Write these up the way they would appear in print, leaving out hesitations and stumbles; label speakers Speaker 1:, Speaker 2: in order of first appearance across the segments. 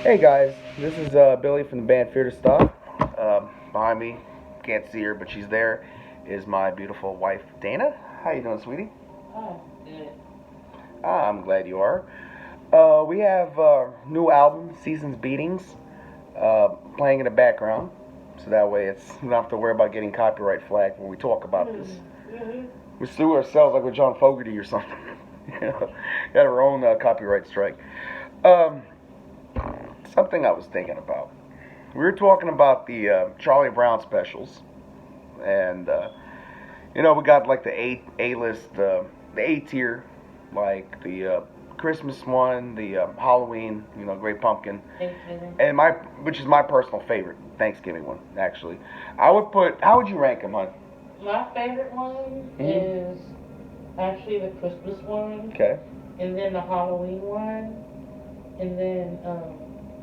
Speaker 1: Hey guys, this is Billy from the band Fear to Stop. Behind me, can't see her, but she's there, is my beautiful wife Dana. How you doing, sweetie?
Speaker 2: Oh, good.
Speaker 1: I'm glad you are. We have new album, Seasons Beatings, playing in the background, so that way we don't have to worry about getting copyright flag when we talk about this.
Speaker 2: Mm-hmm.
Speaker 1: We sue ourselves like with John Fogerty or something. Got our own copyright strike. Um, Something I was thinking about. We were talking about the Charlie Brown specials, and we got like the A list, the A tier, like the Christmas one, the Halloween, Great Pumpkin,
Speaker 2: Thanksgiving.
Speaker 1: and which is my personal favorite, Thanksgiving one actually. I would put. How would you rank them, hon?
Speaker 2: My favorite one
Speaker 1: Mhm.
Speaker 2: is actually the Christmas one,
Speaker 1: Okay.
Speaker 2: and then the Halloween one, and then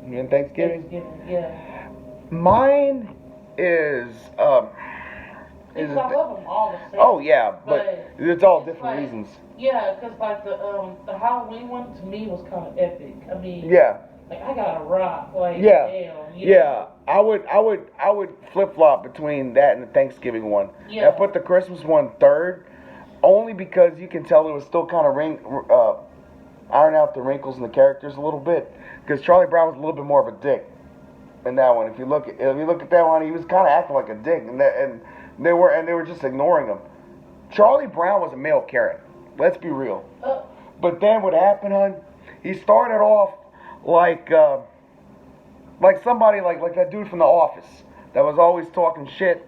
Speaker 1: And Thanksgiving.
Speaker 2: Thanksgiving. Yeah.
Speaker 1: Mine is
Speaker 2: Because I love them all the same.
Speaker 1: oh yeah, but it's all different
Speaker 2: like,
Speaker 1: reasons.
Speaker 2: Yeah, because like the Halloween one to me was kind of epic. I mean,
Speaker 1: Yeah.
Speaker 2: like I got a rock. Like
Speaker 1: Yeah.
Speaker 2: damn.
Speaker 1: Yeah, I would flip flop between that and the Thanksgiving one.
Speaker 2: Yeah.
Speaker 1: I put the Christmas one third, only because you can tell it was still kind of iron out the wrinkles in the characters a little bit. Because Charlie Brown was a little bit more of a dick in that one. If you look at that one, he was kind of acting like a dick, and they were just ignoring him. Charlie Brown was a male Karen. Let's be real. But then what happened, hon? He started off like. Like somebody like that dude from The Office that was always talking shit,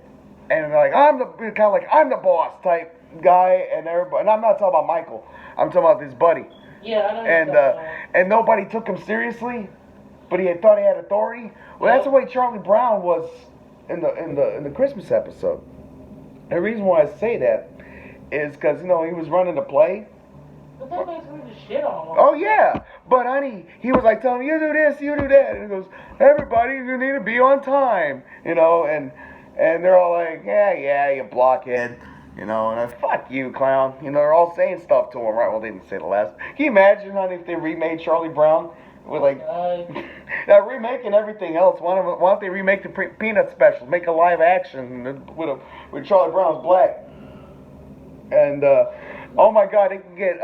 Speaker 1: and like I'm the boss type guy, and everybody. And I'm not talking about Michael. I'm talking about this buddy.
Speaker 2: Yeah, I know.
Speaker 1: And nobody took him seriously, but he thought he had authority. Well, that's the way Charlie Brown was in the Christmas episode. And the reason why I say that is because he was running the play.
Speaker 2: But that makes me just shit on him.
Speaker 1: Oh yeah, but honey, he was like telling me, you do this, you do that, and he goes, everybody, you need to be on time, and they're all like, yeah, you blockhead, and fuck you, clown, they're all saying stuff to him, right? Well, they didn't say the last. Can you imagine, honey, if they remade Charlie Brown with like, remaking everything else? Why don't they remake the Peanut special, make a live action with Charlie Brown's black, and oh my God, they can get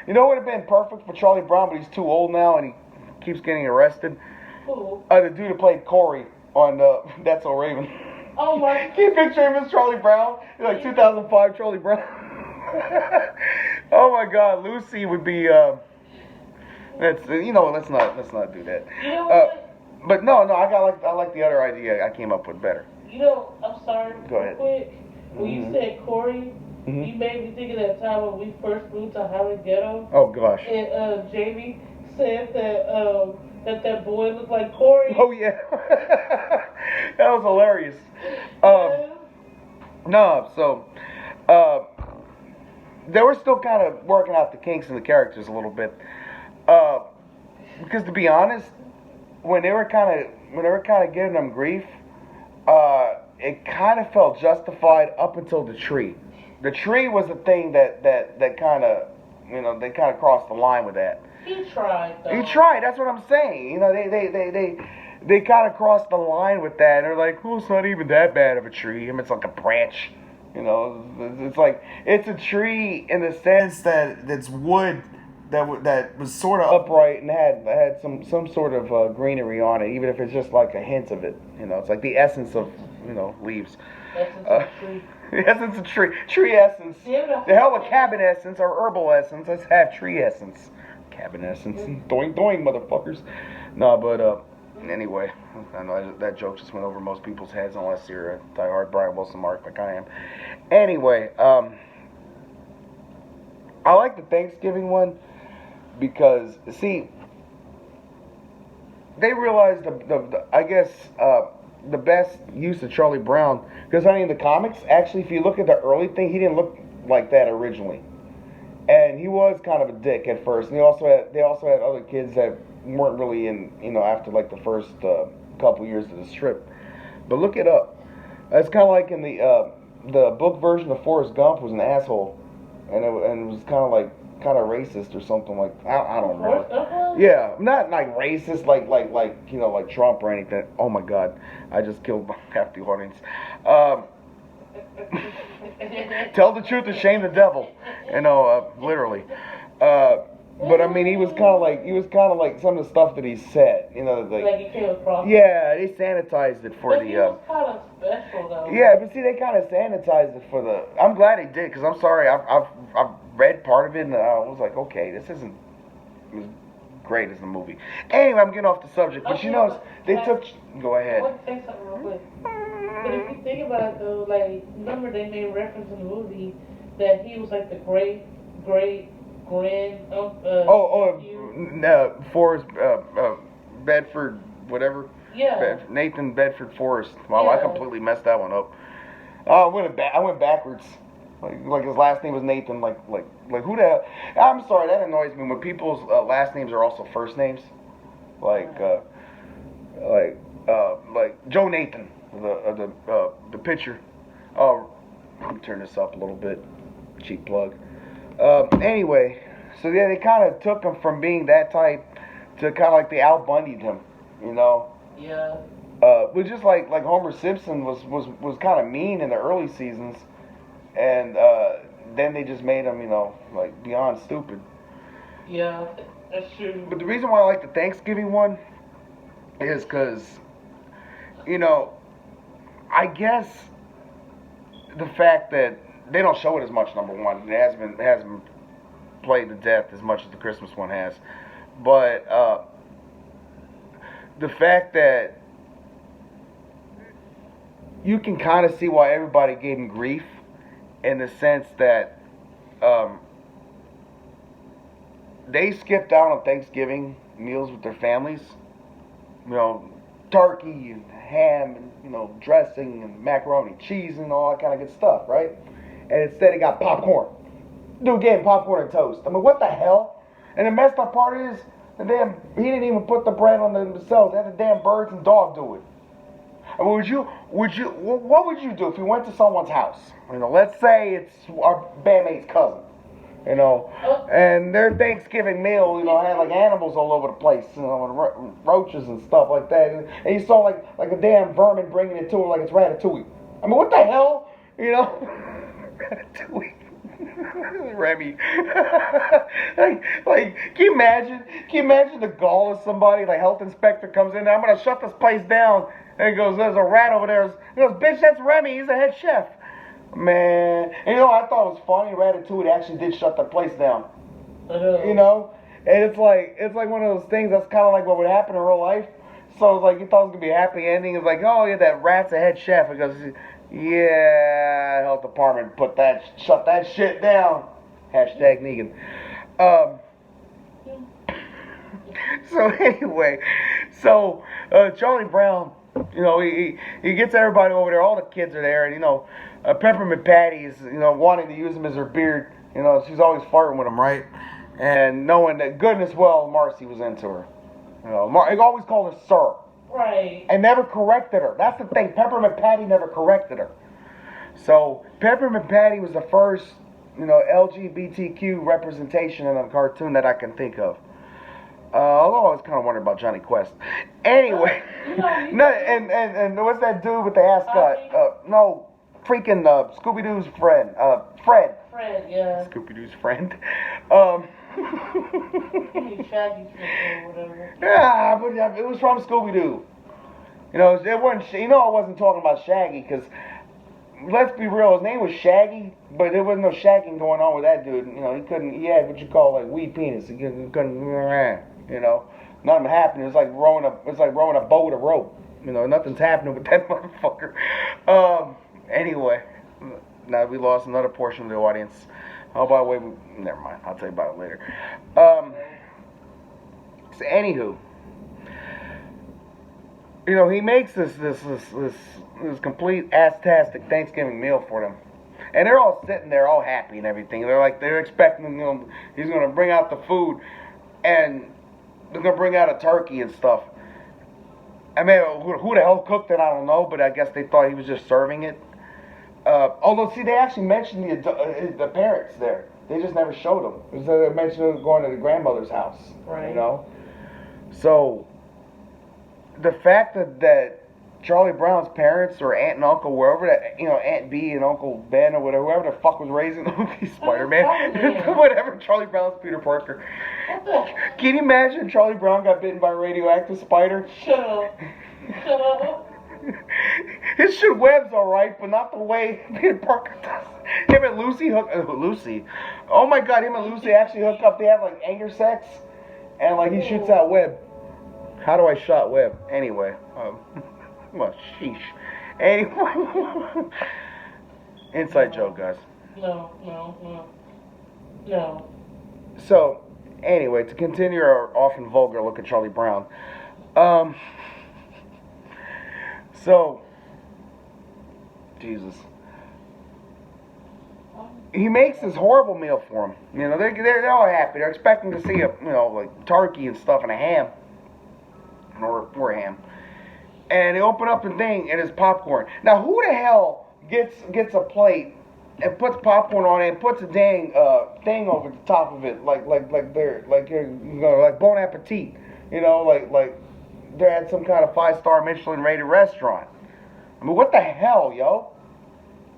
Speaker 1: you know what would have been perfect for Charlie Brown, but he's too old now and he keeps getting arrested?
Speaker 2: Who?
Speaker 1: The dude who played Corey on That's So Raven.
Speaker 2: Oh my.
Speaker 1: Can you picture him as Charlie Brown? Like 2005 Charlie Brown. Oh my God, Lucy would be. Let's not do that.
Speaker 2: You know what?
Speaker 1: But no, I like the other idea I came up with better.
Speaker 2: I'm sorry.
Speaker 1: Go ahead.
Speaker 2: Quick. When you said Corey, you made me think of that time when we first moved to Highland Ghetto.
Speaker 1: Oh gosh.
Speaker 2: And Jamie said that boy looked like Corey.
Speaker 1: Oh yeah. That was hilarious. No, so they were still kind of working out the kinks in the characters a little bit. Because to be honest, when they were kind of giving them grief, it kind of felt justified up until the tree. The tree was the thing that kind of, they kind of crossed the line with that.
Speaker 2: He tried, though.
Speaker 1: He tried. That's what I'm saying. They kind of crossed the line with that. They're like, oh, it's not even that bad of a tree. I mean, it's like a branch. It's like it's a tree in the sense that it's wood that was sort of upright and had some sort of greenery on it, even if it's just like a hint of it. It's like the essence of leaves.
Speaker 2: Essence of tree.
Speaker 1: The essence of tree essence. The hell with cabin essence or herbal essence. Let's have tree essence. Cabin essence. Doing, motherfuckers. No, but anyway, I know that joke just went over most people's heads unless you're a diehard Brian Wilson mark like I am. Anyway, I like the Thanksgiving one because, see, they realized the best use of Charlie Brown, because in the comics, actually, if you look at the early thing, he didn't look like that originally, and he was kind of a dick at first. And they also had other kids that weren't really in, after like the first couple years of the strip. But look it up. It's kind of like in the book version of Forrest Gump was an asshole, and it was kind of like kind of racist or something like. I don't
Speaker 2: Forrest
Speaker 1: remember.
Speaker 2: Gump was?
Speaker 1: Yeah, not like racist, like you know, like Trump or anything. Oh my God, I just killed half the audience. Um, Tell the truth and shame the devil. You know, literally. But I mean, he was kind of like some of the stuff that he said. You know,
Speaker 2: Like he came across.
Speaker 1: yeah, they sanitized it for
Speaker 2: But
Speaker 1: the.
Speaker 2: he was kind of special though.
Speaker 1: Yeah, but see, they kind of sanitized it for the. I'm glad they did, because I'm sorry, I've read part of it and I was like, okay, this isn't as great as the movie. Anyway, I'm getting off the subject, but you know, they took. Go
Speaker 2: I
Speaker 1: ahead.
Speaker 2: want to say something real quick. But if you think about it though, like, remember they made reference in the movie that he was like the great grand
Speaker 1: Forrest Bedford, whatever.
Speaker 2: yeah.
Speaker 1: Nathan Bedford Forrest. Wow,
Speaker 2: Yeah.
Speaker 1: I completely messed that one up. I went backwards. Like his last name was Nathan. Like who the hell? I'm sorry, that annoys me when people's last names are also first names. Like like Joe Nathan, the pitcher. Oh, let me turn this up a little bit. Cheap plug. Anyway, so yeah, they kind of took him from being that type to kind of like they Al Bundy'd him, you know.
Speaker 2: Yeah.
Speaker 1: But just like Homer Simpson was kind of mean in the early seasons, and then they just made him, you know, like beyond stupid.
Speaker 2: Yeah, that's true.
Speaker 1: But the reason why I like the Thanksgiving one is because, you know, I guess the fact that they don't show it as much. Number one, it hasn't been played to death as much as the Christmas one has, but the fact that you can kind of see why everybody gave him grief, in the sense that they skipped out on Thanksgiving meals with their families. You know, turkey and ham and, you know, dressing and macaroni and cheese and all that kind of good stuff, right? And instead he got popcorn. Dude gave him popcorn and toast. I mean, what the hell? And the messed up part is, he didn't even put the bread on themselves. They had the damn birds and dog do it. I mean, what would you do if you went to someone's house? You know, let's say it's our bandmate's cousin, you know, and their Thanksgiving meal, you know, had like animals all over the place, you know, and roaches and stuff like that, and you saw like a damn vermin bringing it to her like it's Ratatouille. I mean, what the hell, you know? Ratatouille. Remy. like, can you imagine the gall of somebody, like health inspector comes in, I'm gonna shut this place down, and he goes, there's a rat over there. He goes, bitch, that's Remy, he's the head chef. Man, and you know, I thought it was funny, Ratatouille actually did shut the place down. You know? And it's like one of those things that's kind of like what would happen in real life. So it's like, you thought it was gonna be a happy ending. It's like, oh yeah, that rat's a head chef. It goes, yeah, health department shut that shit down. Hashtag Negan. So anyway, Charlie Brown, you know, he gets everybody over there. All the kids are there, and you know, Peppermint Patty is, you know, wanting to use him as her beard. You know, she's always flirting with him, right? And knowing that goodness well Marcy was into her. You know, he always called her sir.
Speaker 2: Right.
Speaker 1: And never corrected her. That's the thing. Peppermint Patty never corrected her. So Peppermint Patty was the first, you know, LGBTQ representation in a cartoon that I can think of. Although I was kind of wondering about Johnny Quest. Anyway, no, and what's that dude with the ascot? No, freaking Scooby-Doo's friend, Fred.
Speaker 2: Fred, yeah.
Speaker 1: Scooby-Doo's friend.
Speaker 2: Shaggy's friend or whatever.
Speaker 1: Yeah, but it was from Scooby-Doo. You know, it wasn't. You know, I wasn't talking about Shaggy, because let's be real, his name was Shaggy, but there wasn't no shagging going on with that dude. You know, he had what you call like wee penis. He couldn't, you know, nothing happened. It's like rowing a boat with a rope. You know, nothing's happening with that motherfucker. Anyway, now we lost another portion of the audience. Oh, by the way, never mind. I'll tell you about it later. So anywho, you know, he makes this complete ass-tastic Thanksgiving meal for them. And they're all sitting there all happy and everything. They're expecting, you know, he's going to bring out the food, and they're going to bring out a turkey and stuff. I mean, who the hell cooked it, I don't know, but I guess they thought he was just serving it. Although, see, they actually mentioned the parents there. They just never showed him. It was they mentioned going to the grandmother's house.
Speaker 2: Right.
Speaker 1: You know. So the fact that Charlie Brown's parents or aunt and uncle, wherever that, Aunt B and Uncle Ben or whatever, whoever the fuck was raising Spider-Man, whatever, Charlie Brown's Peter Parker.
Speaker 2: What the?
Speaker 1: Can you imagine Charlie Brown got bitten by a radioactive spider?
Speaker 2: Shut up. Shut up.
Speaker 1: His shit webs alright, but not the way Peter Parker does. Him and Lucy Lucy. Oh my god, him and Lucy actually hook up. They have like anger sex, and like he shoots out web. How do I shot web? Anyway, well, sheesh. Anyway, inside joke, guys.
Speaker 2: No.
Speaker 1: So, anyway, to continue our often vulgar look at Charlie Brown. So, Jesus. He makes this horrible meal for him. They're all happy. They're expecting to see like turkey and stuff and a ham. Or ham. And they open up the thing and it's popcorn. Now, who the hell gets a plate and puts popcorn on it and puts a dang thing over the top of it like Bon Appetit, like they're at some kind of 5-star Michelin rated restaurant. I mean, what the hell, yo?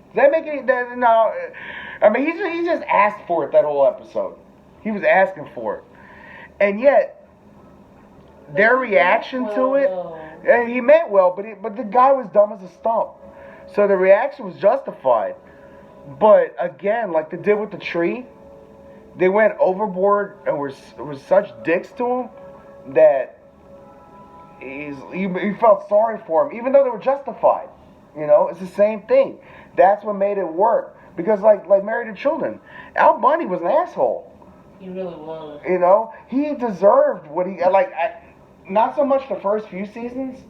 Speaker 1: Does that make any? No, I mean he just asked for it that whole episode. He was asking for it, and yet their reaction to it, and he meant well, but the guy was dumb as a stump. So the reaction was justified. But again, like they did with the tree, they went overboard and were such dicks to him that he felt sorry for him, even though they were justified. It's the same thing. That's what made it work. Because like Married to Children, Al Bundy was an asshole.
Speaker 2: He really was.
Speaker 1: He deserved what he like. Not so much the first few seasons,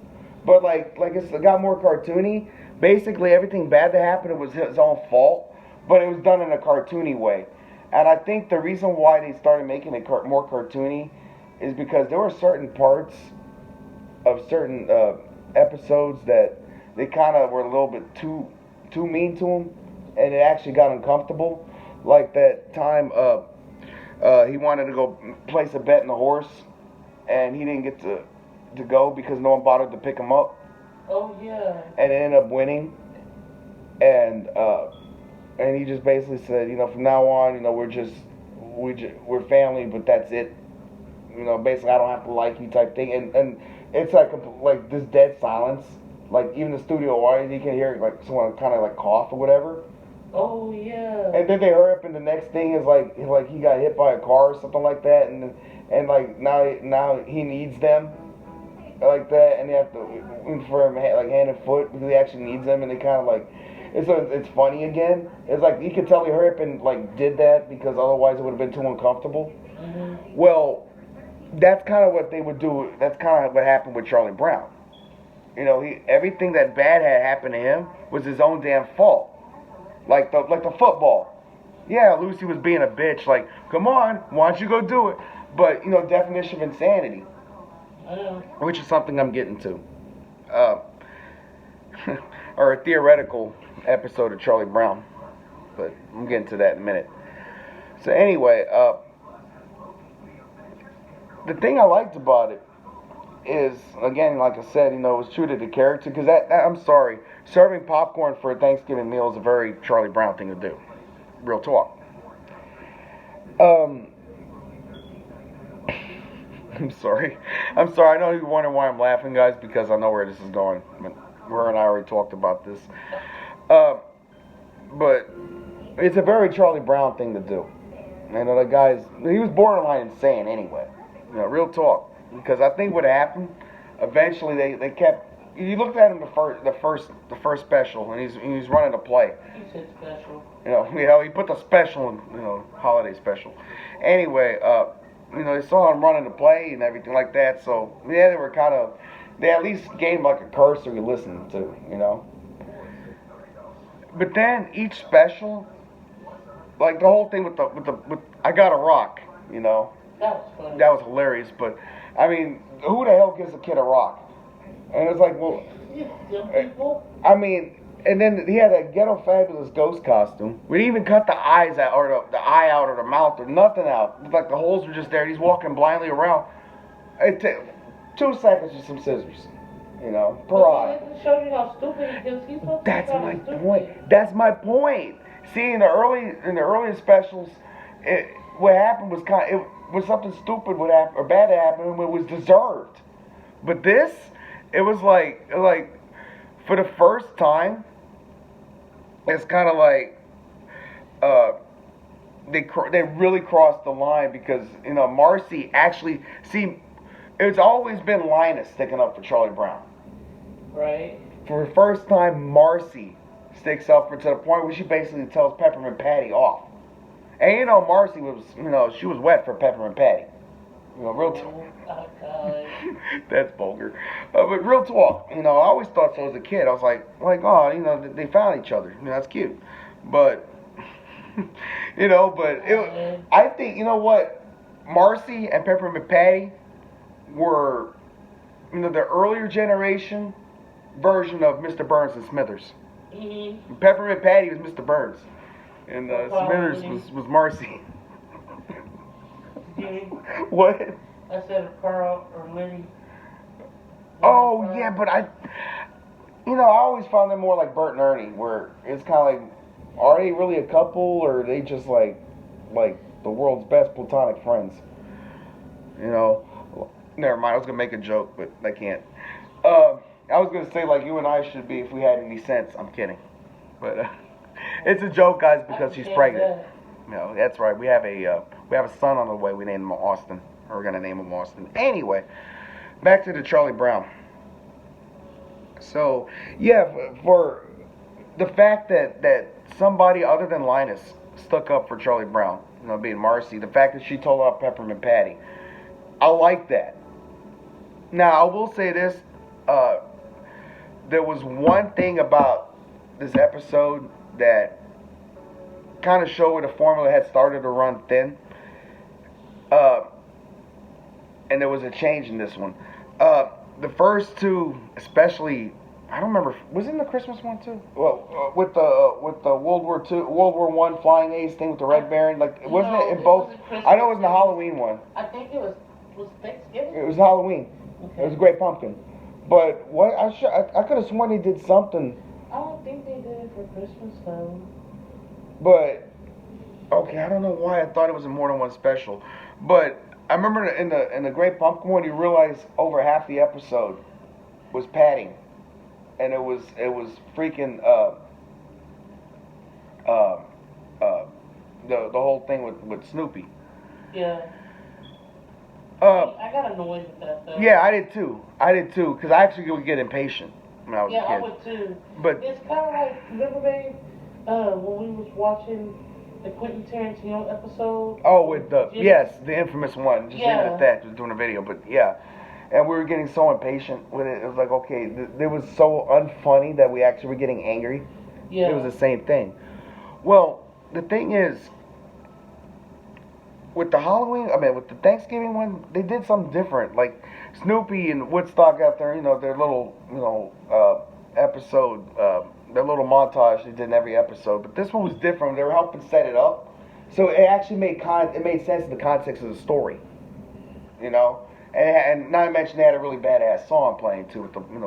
Speaker 1: but like it got more cartoony. Basically, everything bad that happened was his own fault, but it was done in a cartoony way. And I think the reason why they started making it more cartoony is because there were certain parts of certain episodes that they kind of were a little bit too mean to him, and it actually got uncomfortable. Like that time he wanted to go place a bet in the horse, and he didn't get to go because no one bothered to pick him up.
Speaker 2: Oh yeah.
Speaker 1: And it ended up winning, and he just basically said, from now on, we're family, but that's it. Basically I don't have to like you type thing, and it's like this dead silence. Like even the studio audience, you can hear like someone kind of like cough or whatever.
Speaker 2: Oh yeah.
Speaker 1: And then they hurry up, and the next thing is like he got hit by a car or something like that, and like now he needs them like that, and they have to for him like hand and foot because he actually needs them, and they kind of like it's funny again. It's like you could tell he hurry up and like did that because otherwise it would have been too uncomfortable.
Speaker 2: Mm-hmm.
Speaker 1: Well, that's kind of what they would do. That's kind of what happened with Charlie Brown. Everything that bad had happened to him was his own damn fault. Like the football. Yeah, Lucy was being a bitch. Like, come on, why don't you go do it? But definition of insanity, which is something I'm getting to, or a theoretical episode of Charlie Brown. But I'm getting to that in a minute. So anyway, the thing I liked about it is, again, like I said, it was true to the character. Because I'm sorry, serving popcorn for a Thanksgiving meal is a very Charlie Brown thing to do. Real talk. I'm sorry. I know you're wondering why I'm laughing, guys, because I know where this is going. Her and I already talked about this. But it's a very Charlie Brown thing to do. The guy's, he was borderline insane anyway. Real talk. Because I think what happened, eventually they kept. You looked at him the first special, and he's running a play.
Speaker 2: He said special.
Speaker 1: He put the special in, holiday special. Anyway, they saw him running the play and everything like that. So yeah, they at least gave him like a cursory to listen to, But then each special, like the whole thing with I Got a Rock,
Speaker 2: That was funny.
Speaker 1: That was hilarious, but. I mean, who the hell gives a kid a rock? And it's like, well,
Speaker 2: Young people.
Speaker 1: I mean, And then he had a ghetto fabulous ghost costume. We didn't even cut the eyes out, or the eye out, or the mouth, or nothing out. Like the holes were just there. He's walking blindly around. It took 2 seconds with some scissors, per eye.
Speaker 2: It shows you how stupid he is. He's supposed to be
Speaker 1: That's my
Speaker 2: stupid.
Speaker 1: point. That's my point. See, in the early specials, what happened was it was something stupid would happen or bad happened, and it was deserved. But this, it was like for the first time, it's kind of like they really crossed the line because Marcy actually it's always been Linus sticking up for Charlie Brown.
Speaker 2: Right.
Speaker 1: For the first time, Marcy sticks up for to the point where she basically tells Peppermint Patty off. And Marcy was she was wet for Peppermint Patty. Real talk. That's vulgar. But real talk, I always thought so as a kid. I was like, oh, they found each other. That's cute. But, I think, what? Marcy and Peppermint Patty were, the earlier generation version of Mr. Burns and Smithers.
Speaker 2: Mm-hmm.
Speaker 1: Peppermint Patty was Mr. Burns. And Smithers was Marcy. What?
Speaker 2: I said Carl or Lenny.
Speaker 1: Oh yeah, but I always found them more like Bert and Ernie, where it's kind of like, are they really a couple, or are they just like the world's best platonic friends? Never mind. I was gonna make a joke, but I can't. I was gonna say like you and I should be if we had any sense. I'm kidding, but it's a joke, guys, because she's pregnant. That's right. We have a son on the way. We named him Austin. Or we're gonna name him Austin. Anyway, back to the Charlie Brown. So yeah, for the fact that somebody other than Linus stuck up for Charlie Brown, being Marcy, the fact that she told off Peppermint Patty, I like that. Now I will say this: there was one thing about this episode that kind of showed where the formula had started to run thin. And there was a change in this one. The first two, especially, I don't remember. Was it in the Christmas one too? Well, with the World War I flying ace thing with the Red Baron, wasn't it in both? I know it was in the Halloween one.
Speaker 2: I think it was Thanksgiving.
Speaker 1: It was Halloween. Okay. It was a Great Pumpkin. But what I could have sworn they did something.
Speaker 2: I don't think they did it for Christmas though.
Speaker 1: But okay, I don't know why I thought it was in more than one special, but I remember in the Great Pumpkin one, you realize over half the episode was padding, and it was freaking the whole thing with Snoopy.
Speaker 2: Yeah. I got annoyed with that though.
Speaker 1: Yeah, I did too, because I actually would get impatient when I was a kid.
Speaker 2: Yeah, I would too.
Speaker 1: But
Speaker 2: it's kind of like, remember, babe, when we was watching the Quentin Tarantino episode?
Speaker 1: Oh, with the infamous one. Just leave it at that. Just doing a video, but yeah. And we were getting so impatient with it. It was like, okay, it was so unfunny that we actually were getting angry.
Speaker 2: Yeah.
Speaker 1: It was the same thing. Well, the thing is, with the Thanksgiving one, they did something different. Like Snoopy and Woodstock out there, their little, episode, their little montage they did in every episode. But this one was different. They were helping set it up, so it actually made sense in the context of the story. And not to mention they had a really badass song playing too. With the, I'm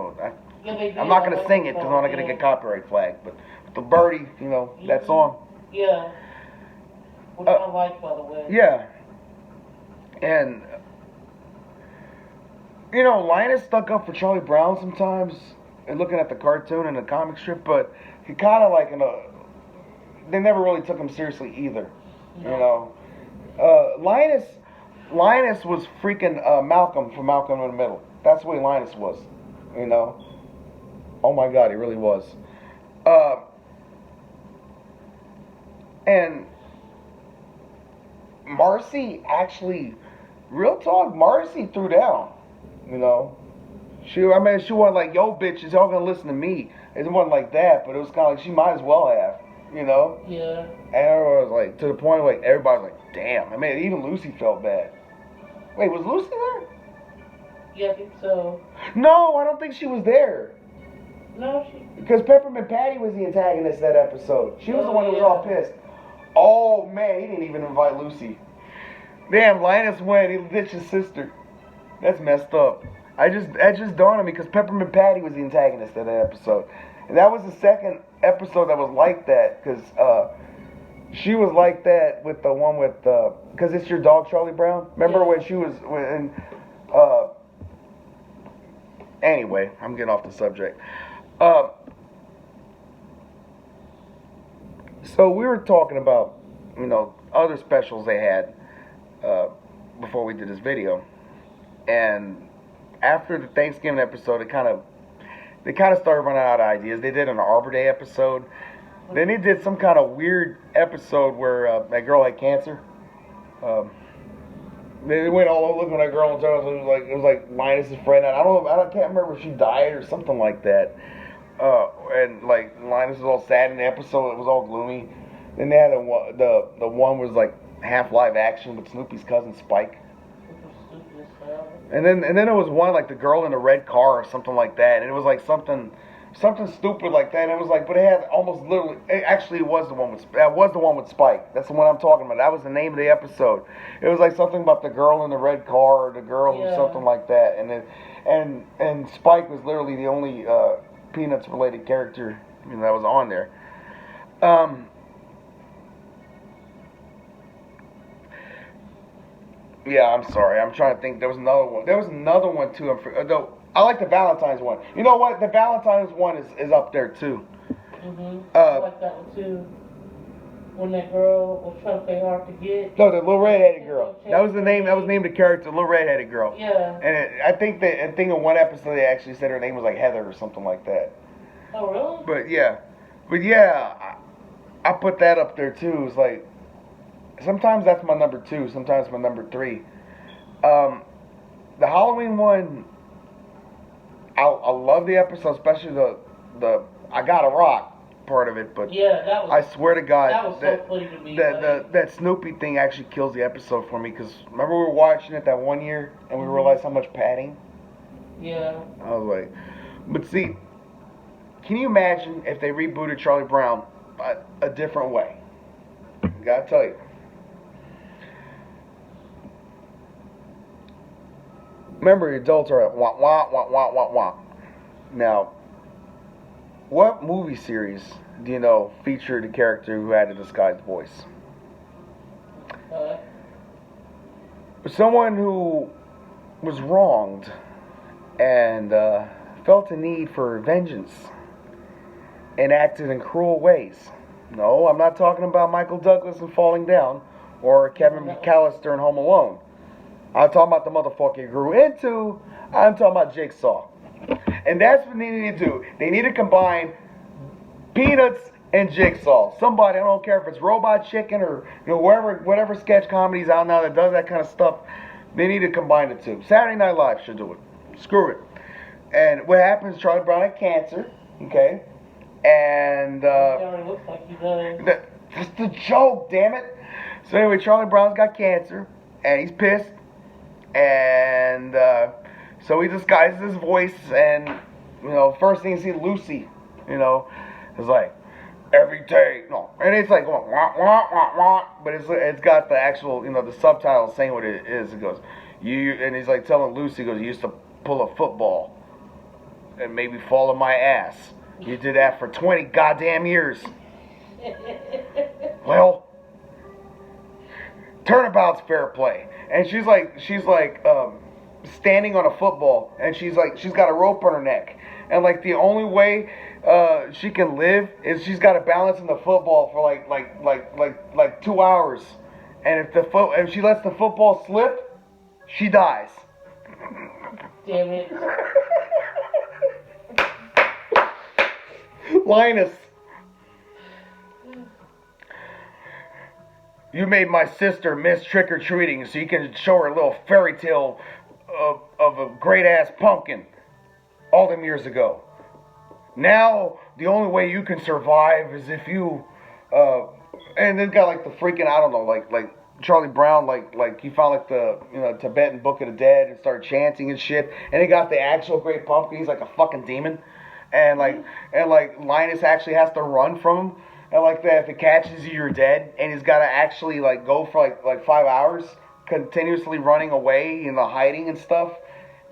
Speaker 1: not gonna sing it because I'm not gonna get copyright flagged. But with the birdie, that song.
Speaker 2: Yeah. Which I like, by the way.
Speaker 1: Yeah. And Linus stuck up for Charlie Brown sometimes, and looking at the cartoon and the comic strip, but he kind of they never really took him seriously either.
Speaker 2: No.
Speaker 1: Linus was freaking Malcolm from Malcolm in the Middle. That's the way Linus was. Oh my God, he really was. And Marcy actually, real talk, Marcy threw down. She wasn't like, yo, bitches, y'all gonna listen to me. It wasn't like that, but it was kind of like she might as well have,
Speaker 2: Yeah.
Speaker 1: And everyone was like, to the point like everybody was like, damn. I mean, even Lucy felt bad. Wait, was Lucy there?
Speaker 2: Yeah, I think so.
Speaker 1: No, I don't think she was there.
Speaker 2: No, she.
Speaker 1: Because Peppermint Patty was the antagonist that episode. She was the one who was all pissed. Oh man, he didn't even invite Lucy. Damn, Linus went. He ditched his sister. That's messed up. That just dawned on me because Peppermint Patty was the antagonist of that episode, and that was the second episode that was like that because she was like that with the one with because it's your dog Charlie Brown. Remember when she was when anyway, I'm getting off the subject. So we were talking about other specials they had before we did this video, and after the Thanksgiving episode, they kind of started running out of ideas. They did an Arbor Day episode. Then they did some kind of weird episode where that girl had cancer. They went all over looking at that girl and it was like Linus's friend. I can't remember if she died or something like that. And like Linus was all sad in the episode. It was all gloomy. Then they had the one was like half live action with Snoopy's cousin Spike. And then there was one like the girl in the red car or something like that, and it was like something stupid like that. And it was like, but it had almost literally. It was the one with Spike. That's the one I'm talking about. That was the name of the episode. It was like something about the girl in the red car, or the girl who's something like that. And Spike was literally the only Peanuts related character that was on there. Yeah, I'm sorry. I'm trying to think. There was another one. There was another one too. I like the Valentine's one. You know what? The Valentine's one is up there too.
Speaker 2: I like that one too. When that girl was trying to play hard to get.
Speaker 1: No, the little redheaded girl. That was the name. That was named the character, the little redheaded girl.
Speaker 2: Yeah.
Speaker 1: And I think in one episode they actually said her name was like Heather or something like that.
Speaker 2: Oh really?
Speaker 1: But yeah, I put that up there too. It's like. Sometimes that's my number 2. Sometimes my number 3. The Halloween one, I love the episode, especially the I Gotta Rock part of it. But
Speaker 2: yeah, that was.
Speaker 1: I swear to God,
Speaker 2: that was so funny to me.
Speaker 1: That Snoopy thing actually kills the episode for me because remember we were watching it that one year and we realized how much padding.
Speaker 2: Yeah.
Speaker 1: I was like, but see, can you imagine if they rebooted Charlie Brown a different way? Gotta tell you. Remember, the adults are at wah, wah, wah, wah, wah, wah. Now, what movie series do you know featured a character who had a disguised voice? Someone who was wronged and felt a need for vengeance and acted in cruel ways. No, I'm not talking about Michael Douglas in Falling Down or Kevin McAllister in Home Alone. I'm talking about the motherfucker he grew into. I'm talking about Jigsaw. And that's what they need to do. They need to combine Peanuts and Jigsaw. Somebody, I don't care if it's Robot Chicken or whatever sketch comedy's out now that does that kind of stuff, they need to combine the two. Saturday Night Live should do it. Screw it. And what happens is Charlie Brown had cancer, okay? And
Speaker 2: it already looks like he does.
Speaker 1: That's the joke, damn it. So anyway, Charlie Brown's got cancer, and he's pissed. And so he disguises his voice, and first thing you see Lucy, is like every day, and it's like wah, wah, wah, wah, but it's got the actual, the subtitles saying what it is. It goes, and he's like telling Lucy, he goes, you used to pull a football and maybe fall on my ass. You did that for 20 goddamn years. Well, turnabout's fair play. And she's like standing on a football, and she's got a rope on her neck, and like the only way she can live is she's got to balance in the football for like 2 hours, and if she lets the football slip, she dies.
Speaker 2: Damn it.
Speaker 1: Linus. You made my sister miss trick-or-treating so you can show her a little fairy tale of a great-ass pumpkin all them years ago. Now, the only way you can survive is if you... and then got like the freaking, I don't know, like Charlie Brown, like he found like the Tibetan Book of the Dead and started chanting and shit. And he got the actual Great Pumpkin. He's like a fucking demon. and like Linus actually has to run from him. And like that, if it catches you, you're dead. And he's got to actually like go for like 5 hours, continuously running away, hiding and stuff.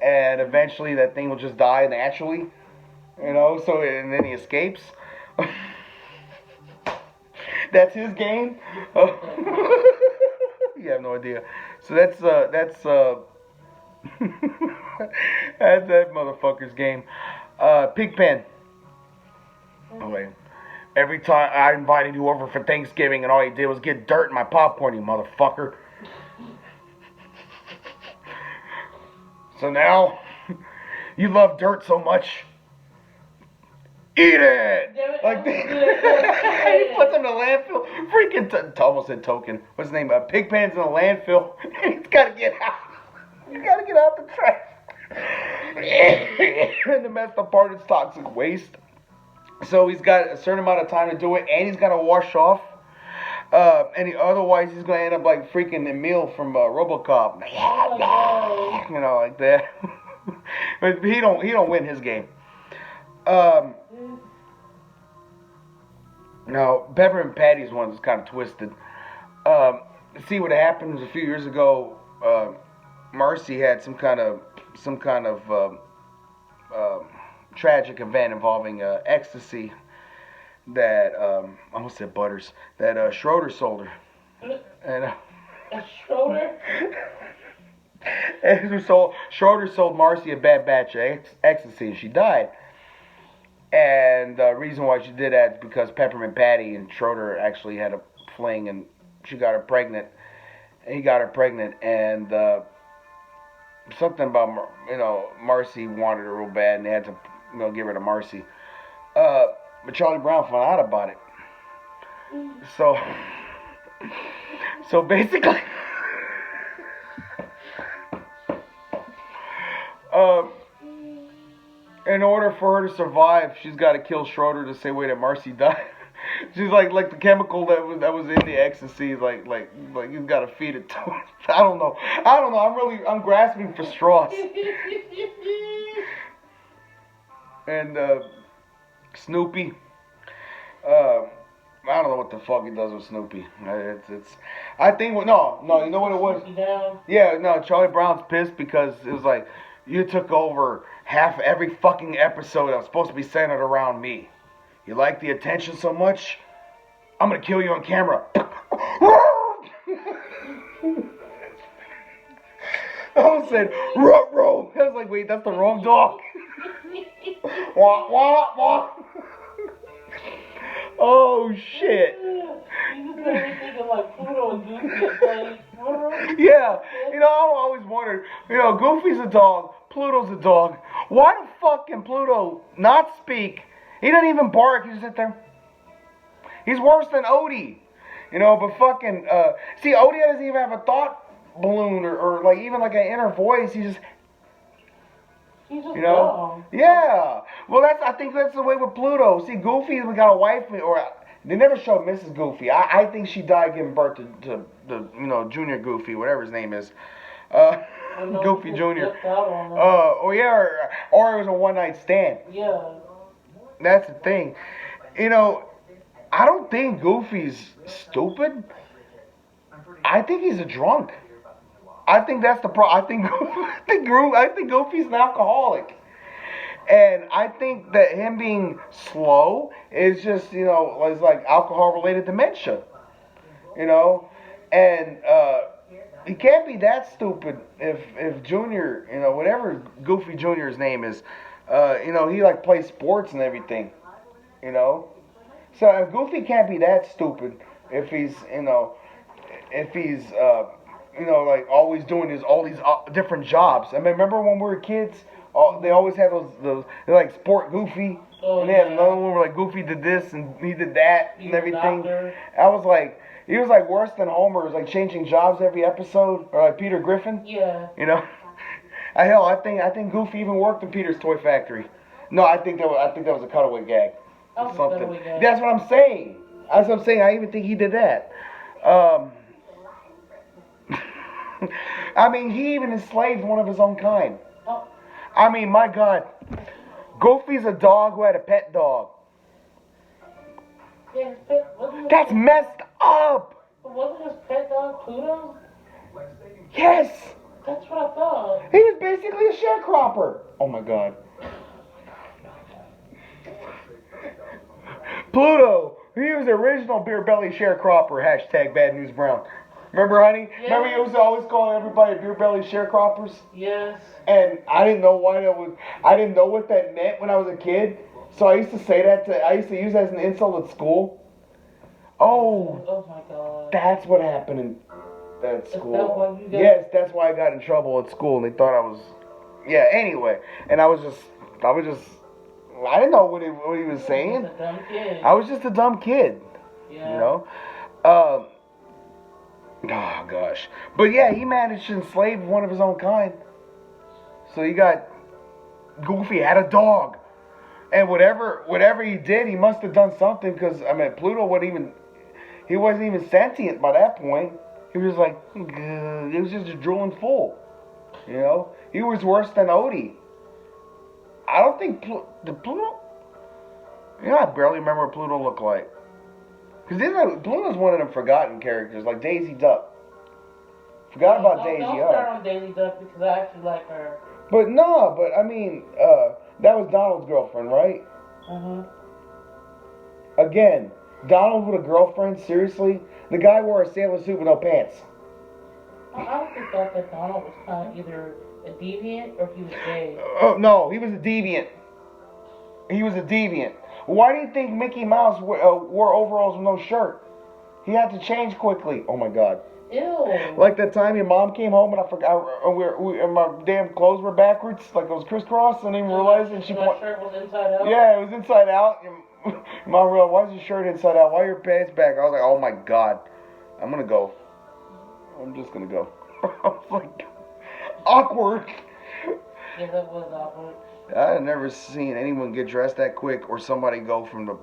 Speaker 1: And eventually, that thing will just die naturally, So and then he escapes. That's his game. You have no idea. So that's that's that motherfucker's game. Pigpen. Okay. Every time I invited you over for Thanksgiving and all you did was get dirt in my popcorn, you motherfucker. So now, you love dirt so much. Eat it! Like he puts him in a landfill. Freaking almost said token. What's his name? Pigpen's in a landfill. He's gotta get out. You gotta get out the trash. And the messed up part is toxic waste. So he's got a certain amount of time to do it, and he's got to wash off. Otherwise he's gonna end up like freaking Emil from RoboCop. Like that. But he don't win his game. Now Pepper and Patty's one is kind of twisted. See what happened was a few years ago. Marcy had some kind of tragic event involving ecstasy that I almost said Butters that Schroeder sold her, and
Speaker 2: Schroeder.
Speaker 1: Schroeder sold Marcy a bad batch of ecstasy, and she died. And the reason why she did that is because Peppermint Patty and Schroeder actually had a fling, and she got her pregnant. And he got her pregnant, and something about Marcy wanted her real bad, and they had to give her to Marcy. But Charlie Brown found out about it. So basically, in order for her to survive, she's got to kill Schroeder the same way that Marcy died. She's like the chemical that was in the ecstasy, like you've got to feed it to her. I don't know. I'm grasping for straws. And Snoopy. I don't know what the fuck he does with Snoopy. I think you know what it was? Yeah, no, Charlie Brown's pissed because it was like, you took over half every fucking episode that was supposed to be centered around me. You like the attention so much, I'm gonna kill you on camera. I almost said, ruh-roh. I was like, wait, that's the wrong dog. Wah, wah, wah. Oh, shit.
Speaker 2: You just made me think of like Pluto and Goofy.
Speaker 1: Yeah, I always wondered, Goofy's a dog, Pluto's a dog. Why the fuck can Pluto not speak? He doesn't even bark, he just sit there. He's worse than Odie. But fucking, see, Odie doesn't even have a thought balloon or like even like an inner voice. He's just
Speaker 2: dumb.
Speaker 1: Yeah. Well, I think that's the way with Pluto. See, Goofy, we got a wife, or they never showed Mrs. Goofy. I think she died giving birth to Junior Goofy, whatever his name is. Goofy Junior. Or it was a one night stand.
Speaker 2: Yeah.
Speaker 1: That's the thing. I don't think Goofy's stupid. I think he's a drunk. I think that's the problem. I think Goofy's an alcoholic. And I think that him being slow is just, is like alcohol-related dementia. And he can't be that stupid if Junior, whatever Goofy Junior's name is, he like plays sports and everything, So if Goofy can't be that stupid if he's, like always doing all these different jobs. I mean, remember when we were kids? They always had those like Sport Goofy, and they had another one where like Goofy did this and he did that and everything. I was like, he was like worse than Homer. It was like changing jobs every episode, or like Peter Griffin.
Speaker 2: Yeah.
Speaker 1: I think Goofy even worked in Peter's Toy Factory. No, I think that was a cutaway gag. Something. That's what I'm saying. I even think he did that. I mean, he even enslaved one of his own kind. I mean, my God. Goofy's a dog who had a pet dog.
Speaker 2: Yeah, his pet, wasn't his
Speaker 1: That's
Speaker 2: pet,
Speaker 1: messed up.
Speaker 2: wasn't his pet dog Pluto?
Speaker 1: Yes.
Speaker 2: That's what I thought.
Speaker 1: He was basically a sharecropper. Oh my god. Pluto. He was the original beer belly sharecropper. Hashtag Bad News Brown. Remember, honey?
Speaker 2: Yeah.
Speaker 1: Remember, he was always calling everybody beer belly sharecroppers.
Speaker 2: Yes.
Speaker 1: And I didn't know why that was. I didn't know what that meant when I was a kid. So I used to say that. I used to use that as an insult at school. Oh.
Speaker 2: Oh my god.
Speaker 1: That's what happened in at school.
Speaker 2: Is that why you got...
Speaker 1: Yes, that's why I got in trouble at school, and they thought I was. Yeah. Anyway, and I didn't know what he was saying.
Speaker 2: Just a dumb kid.
Speaker 1: I was just a dumb kid.
Speaker 2: Yeah.
Speaker 1: You know. Oh gosh. But yeah, he managed to enslave one of his own kind. So you got Goofy had a dog, and whatever he did, he must have done something, because I mean Pluto he wasn't even sentient by that point. He was like, he was just a drooling fool. You know, he was worse than Odie. I don't think Pluto. You know, I barely remember what Pluto looked like. Because Pluto's one of them forgotten characters, like Daisy Duck. Forgot about Daisy
Speaker 2: Don't
Speaker 1: Duck.
Speaker 2: start on Daisy Duck because I actually like her.
Speaker 1: But I mean, that was Donald's girlfriend, right? Again, Donald with a girlfriend? Seriously? The guy wore a sailor suit with no pants.
Speaker 2: I honestly thought that Donald was kind of either a deviant or he was gay.
Speaker 1: Oh, no, he was a deviant. He was a deviant. Why do you think Mickey Mouse wore overalls with no shirt? He had to change quickly. Oh my god.
Speaker 2: Ew.
Speaker 1: Like that time your mom came home and I forgot, and my damn clothes were backwards, like it was crisscross, and I didn't realize it. And she
Speaker 2: my shirt was inside out?
Speaker 1: Yeah, it was inside out. Mom realized, why is your shirt inside out? Why are your pants back? I was like, oh my god. I'm gonna go. I'm just gonna go. I was like, awkward.
Speaker 2: Yeah, that was awkward.
Speaker 1: I've never seen anyone get dressed that quick, or somebody go from the.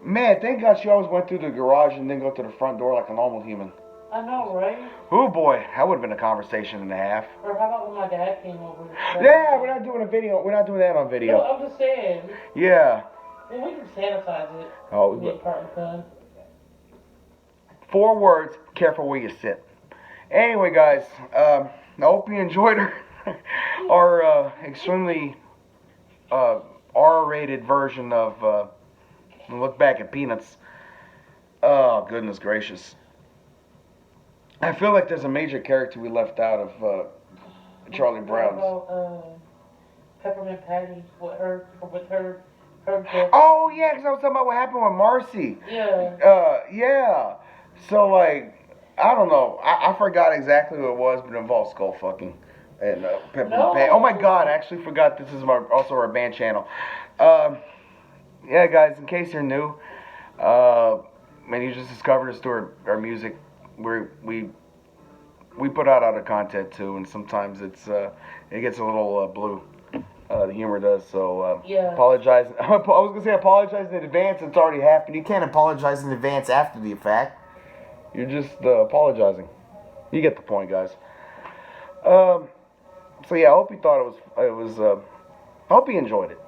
Speaker 1: Man, thank God she always went through the garage and then go to the front door like a normal human.
Speaker 2: I know, right?
Speaker 1: Oh boy, that would have been a conversation and a half.
Speaker 2: Or how about when my dad came over?
Speaker 1: Yeah, we're not doing a video. We're not doing that on video.
Speaker 2: No, I'm just saying.
Speaker 1: Yeah.
Speaker 2: Well, we can sanitize it.
Speaker 1: Oh,
Speaker 2: We part and
Speaker 1: 4 words. Careful where you sit. Anyway, guys, I hope you enjoyed our extremely R-rated version of Look Back at Peanuts. Oh, goodness gracious. I feel like there's a major character we left out of Charlie Brown's.
Speaker 2: What about Peppermint Patty with her
Speaker 1: Oh, yeah, because I was talking about what happened with Marcy.
Speaker 2: Yeah.
Speaker 1: Yeah. So, like, I don't know. I forgot exactly what it was, but it involved skull fucking. And Peppermint Patty. Oh, my God. I actually forgot this is also our band channel. Yeah, guys, in case you're new, and you just discovered us through our music, we put out other content too, and sometimes it gets a little blue. The humor does. So
Speaker 2: yeah.
Speaker 1: Apologize. I was gonna say apologize in advance. It's already happened. You can't apologize in advance after the fact. You're just apologizing. You get the point, guys. So yeah, I hope you thought it was. I hope you enjoyed it.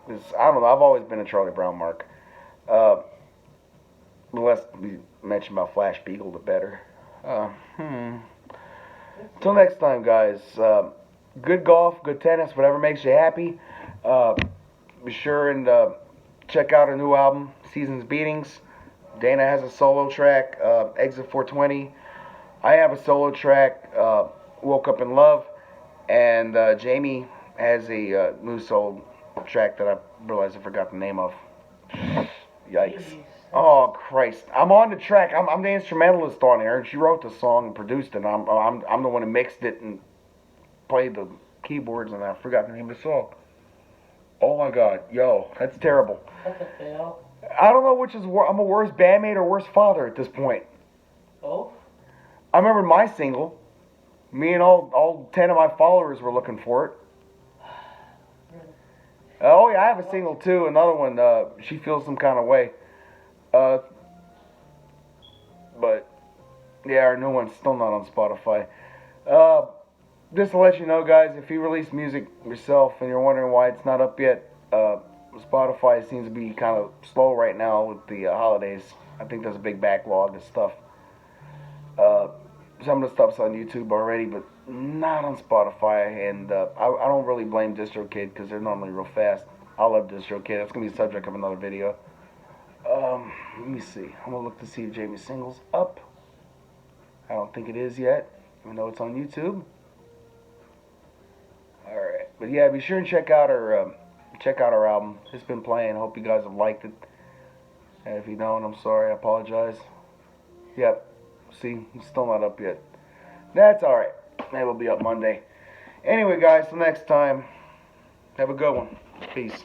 Speaker 1: Because, I don't know, I've always been a Charlie Brown mark. The less we mention about Flash Beagle, the better. Till next time, guys. Good golf, good tennis, whatever makes you happy. Be sure and check out our new album, Seasons Beatings. Dana has a solo track, Exit 420. I have a solo track, Woke Up in Love. And Jamie has a new solo track that I realized I forgot the name of. Yikes. Oh Christ! I'm on the track. I'm the instrumentalist on here, and she wrote the song and produced it. I'm the one who mixed it and played the keyboards, and I forgot the name of the song. Oh my God, yo, that's terrible.
Speaker 2: That's a fail.
Speaker 1: I don't know which is I'm a worse bandmate or worse father at this point.
Speaker 2: Oh.
Speaker 1: I remember my single. Me and all 10 of my followers were looking for it. Oh yeah, I have a single too. Another one. She feels some kind of way. But yeah, our new one's still not on Spotify. just to let you know, guys, if you release music yourself and you're wondering why it's not up yet, Spotify seems to be kind of slow right now with the holidays. I think there's a big backlog of stuff. Uh, some of the stuff's on YouTube already, but not on Spotify. And I don't really blame DistroKid because they're normally real fast. I love DistroKid. That's gonna be the subject of another video. Let me see. I'm gonna look to see if Jamie's Single's up. I don't think it is yet, even though it's on YouTube. All right, but yeah, be sure and check out our album. It's been playing. Hope you guys have liked it. And if you don't, I'm sorry. I apologize. Yep. See, it's still not up yet. That's all right. Maybe it'll be up Monday. Anyway, guys, till next time. Have a good one. Peace.